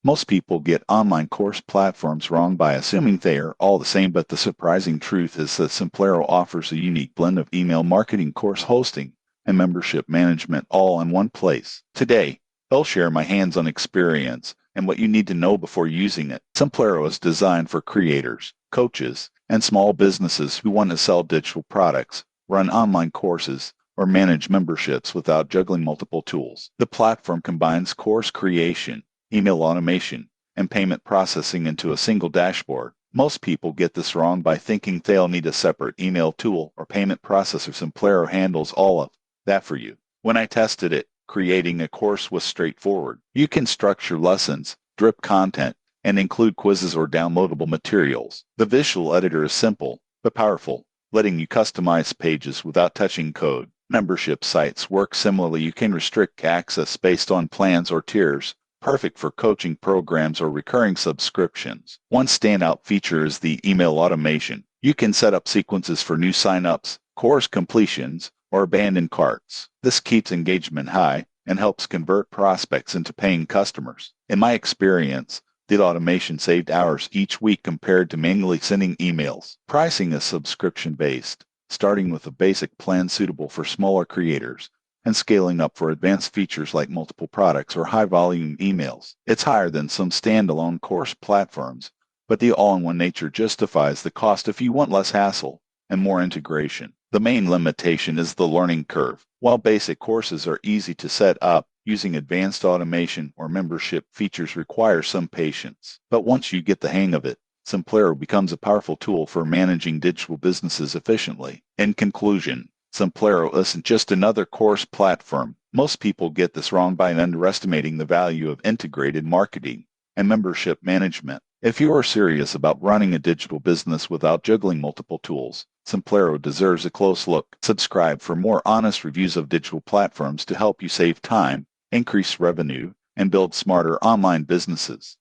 Most people get online course platforms wrong by assuming they are all the same, but the surprising truth is that Simplero offers a unique blend of email marketing, course hosting, and membership management all in one place. Today, I'll share my hands-on experience and what you need to know before using it. Simplero is designed for creators, coaches, and small businesses who want to sell digital products, run online courses, or manage memberships without juggling multiple tools. The platform combines course creation, email automation, and payment processing into a single dashboard. Most people get this wrong by thinking they'll need a separate email tool or payment processor. Simplero handles all of that for you. When I tested it, creating a course was straightforward. You can structure lessons, drip content, and include quizzes or downloadable materials. The visual editor is simple but powerful, letting you customize pages without touching code. Membership sites work similarly. You can restrict access based on plans or tiers, perfect for coaching programs or recurring subscriptions. One standout feature is the email automation. You can set up sequences for new signups, course completions, or abandoned carts. This keeps engagement high and helps convert prospects into paying customers. In my experience, the automation saved hours each week compared to manually sending emails. Pricing is subscription-based, starting with a basic plan suitable for smaller creators and scaling up for advanced features like multiple products or high-volume emails. It's higher than some standalone course platforms, but the all-in-one nature justifies the cost if you want less hassle and more integration. The main limitation is the learning curve. While basic courses are easy to set up, using advanced automation or membership features requires some patience. But once you get the hang of it, Simplero becomes a powerful tool for managing digital businesses efficiently. In conclusion, Simplero isn't just another course platform. Most people get this wrong by underestimating the value of integrated marketing and membership management. If you are serious about running a digital business without juggling multiple tools, Simplero deserves a close look. Subscribe for more honest reviews of digital platforms to help you save time, increase revenue, and build smarter online businesses.